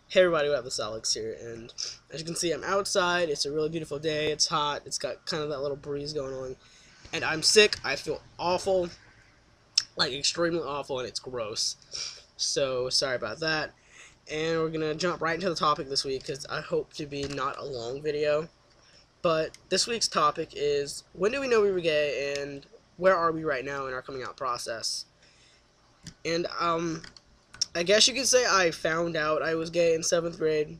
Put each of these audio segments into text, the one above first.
Hey everybody, we have this Alex here, and as you can see, I'm outside. It's a really beautiful day. It's hot. It's got kind of that little breeze going on, and I'm sick. I feel awful, like extremely awful, and it's gross. So sorry about that. And we're gonna jump right into the topic this week because I hope to be not a long video. But this week's topic is when do we know we were gay, and where are we right now in our coming out process? And I guess you could say I found out I was gay in 7th grade.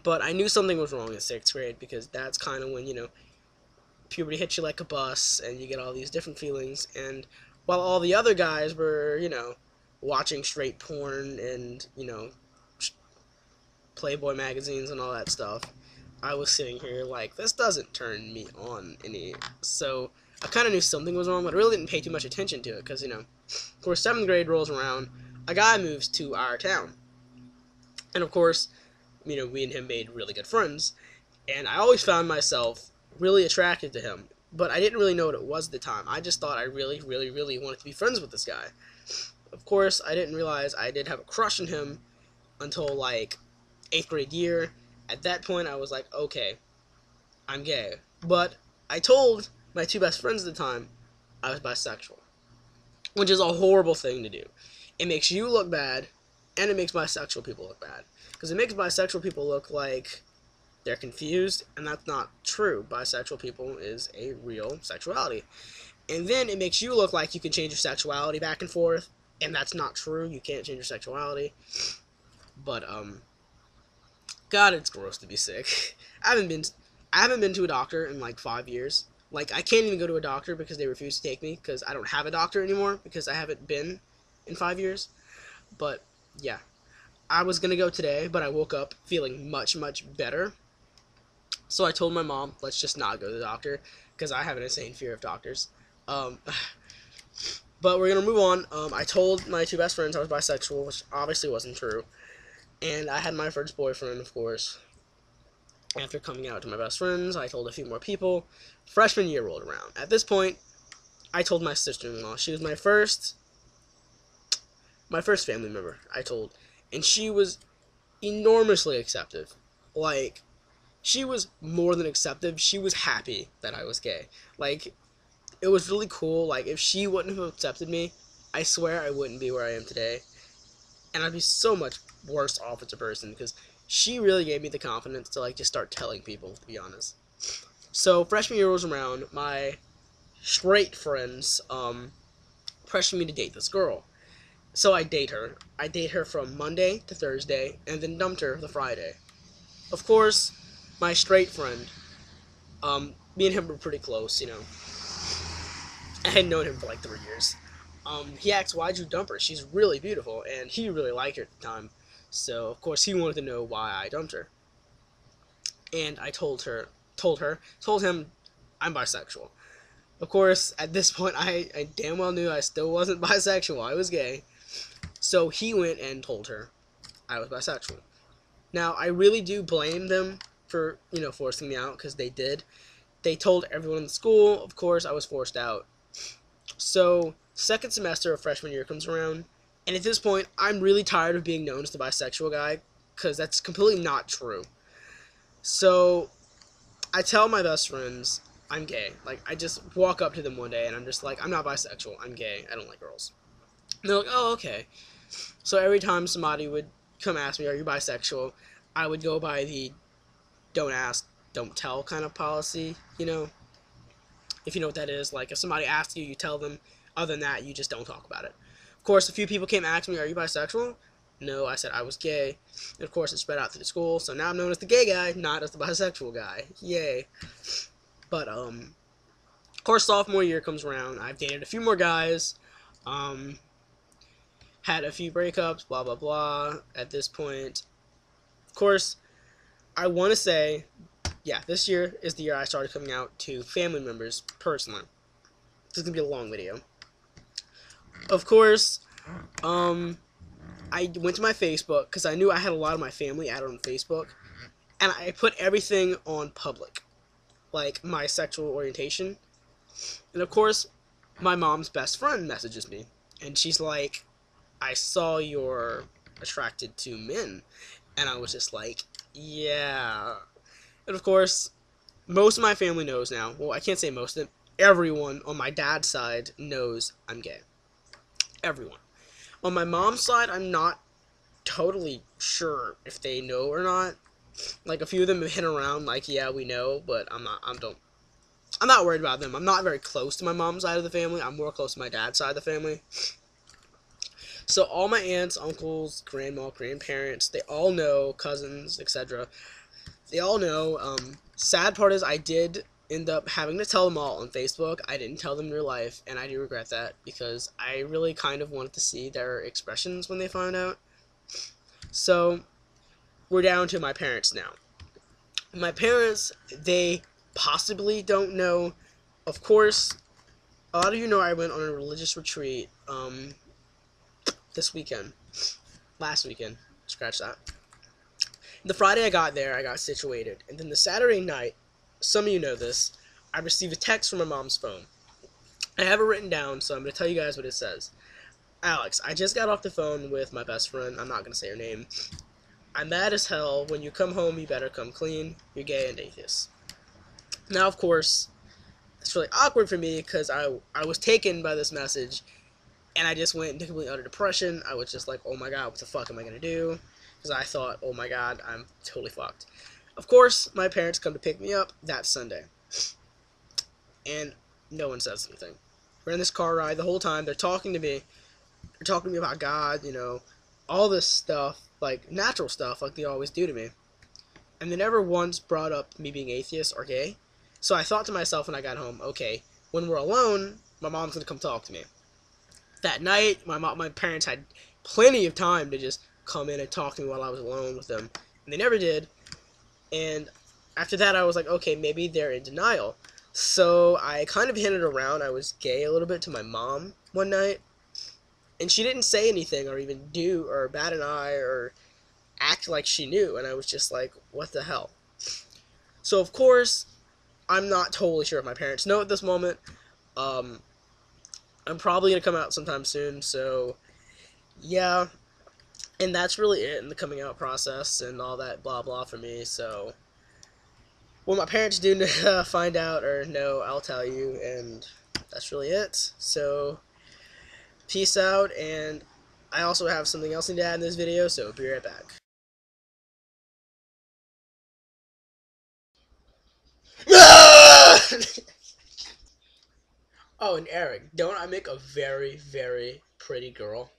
But I knew something was wrong in 6th grade because that's kind of when, puberty hits you like a bus and you get all these different feelings. And while all the other guys were, watching straight porn and, Playboy magazines and all that stuff, I was sitting here like, this doesn't turn me on any. So I kind of knew something was wrong, but I really didn't pay too much attention to it because, of course, 7th grade rolls around, a guy moves to our town. And of course, we and him made really good friends, and I always found myself really attracted to him, but I didn't really know what it was at the time. I just thought I really, really, really wanted to be friends with this guy. Of course, I didn't realize I did have a crush on him until, like, 8th grade year. At that point, I was like, okay, I'm gay. But I told my two best friends at the time I was bisexual, which is a horrible thing to do. It makes you look bad, and it makes bisexual people look bad. Because it makes bisexual people look like they're confused, and that's not true. Bisexual people is a real sexuality. And then it makes you look like you can change your sexuality back and forth, and that's not true. You can't change your sexuality. But, God, it's gross to be sick. I haven't been to a doctor in like 5 years. Like, I can't even go to a doctor because they refuse to take me, because I don't have a doctor anymore, because I haven't been in 5 years. But, yeah. I was going to go today, but I woke up feeling much, much better. So I told my mom, let's just not go to the doctor, because I have an insane fear of doctors. But we're going to move on. I told my two best friends I was bisexual, which obviously wasn't true. And I had my first boyfriend, of course. After coming out to my best friends, I told a few more people. Freshman year rolled around. At this point, I told my sister-in-law. She was my first family member, I told. And she was enormously accepting. Like, she was more than accepting. She was happy that I was gay. Like, it was really cool. Like, if she wouldn't have accepted me, I swear I wouldn't be where I am today. And I'd be so much worse off as a person, because she really gave me the confidence to, like, just start telling people, to be honest. So, freshman year was around, my straight friends, pressured me to date this girl. So I date her. I date her from Monday to Thursday, and then dumped her the Friday. Of course, my straight friend, me and him were pretty close, I had known him for like 3 years. He asked, why'd you dump her? She's really beautiful, and he really liked her at the time. So, of course, he wanted to know why I dumped her. And I told him, I'm bisexual. Of course, at this point, I damn well knew I still wasn't bisexual. I was gay. So he went and told her I was bisexual. Now, I really do blame them for, forcing me out, because they did. They told everyone in the school. Of course, I was forced out. So, second semester of freshman year comes around, and at this point, I'm really tired of being known as the bisexual guy, because that's completely not true. So, I tell my best friends I'm gay. Like, I just walk up to them one day, and I'm just like, I'm not bisexual. I'm gay. I don't like girls. And they're like, oh, okay. So every time somebody would come ask me, are you bisexual, I would go by the don't ask, don't tell kind of policy, If you know what that is. Like, if somebody asks you, you tell them. Other than that, you just don't talk about it. Of course, a few people came ask me, are you bisexual? No, I said I was gay. And of course, it spread out through the school, so now I'm known as the gay guy, not as the bisexual guy. Yay. But, of course, sophomore year comes around. I've dated a few more guys. Had a few breakups, blah, blah, blah, at this point. Of course, I want to say, yeah, this year is the year I started coming out to family members personally. This is going to be a long video. Of course, I went to my Facebook, because I knew I had a lot of my family added on Facebook, and I put everything on public, like my sexual orientation. And of course, my mom's best friend messages me, and she's like, I saw your attracted to men. And I was just like, yeah. And of course, most of my family knows now. Well, I can't say most of them. Everyone on my dad's side knows I'm gay. Everyone. On my mom's side, I'm not totally sure if they know or not. Like, a few of them have hit around, like, yeah, we know, but I'm not worried about them. I'm not very close to my mom's side of the family. I'm more close to my dad's side of the family. So all my aunts, uncles, grandma, grandparents, they all know, cousins, etc. They all know. Sad part is I did end up having to tell them all on Facebook. I didn't tell them in real life, and I do regret that because I really kind of wanted to see their expressions when they found out. So we're down to my parents now. My parents, they possibly don't know. Of course, a lot of you know I went on a religious retreat this weekend. Last weekend. Scratch that. The Friday I got there, I got situated. And then the Saturday night, some of you know this, I received a text from my mom's phone. I have it written down, so I'm going to tell you guys what it says. Alex, I just got off the phone with my best friend. I'm not going to say her name. I'm mad as hell. When you come home, you better come clean. You're gay and atheist. Now, of course, it's really awkward for me because I was taken by this message, and I just went into complete utter depression. I was just like, oh my god, what the fuck am I going to do? Because I thought, oh my god, I'm totally fucked. Of course, my parents come to pick me up that Sunday, and no one says anything. We're in this car ride the whole time. They're talking to me. They're talking to me about God, you know, all this stuff, like natural stuff, like they always do to me. And they never once brought up me being atheist or gay. So I thought to myself when I got home, okay, when we're alone, my mom's going to come talk to me. That night, my parents had plenty of time to just come in and talk to me while I was alone with them. And they never did. And after that, I was like, okay, maybe they're in denial. So I kind of hinted around I was gay a little bit to my mom one night. And she didn't say anything or even do or bat an eye or act like she knew. And I was just like, what the hell? So, of course, I'm not totally sure if my parents know at this moment. I'm probably going to come out sometime soon. So, yeah. And that's really it in the coming out process and all that blah blah for me. So, when my parents do find out or know, I'll tell you. And that's really it. So, peace out, and I also have something else to add in this video, so be right back. Oh, and Eric, don't I make a very, very pretty girl?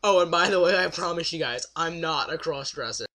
Oh, and by the way, I promise you guys, I'm not a cross-dresser.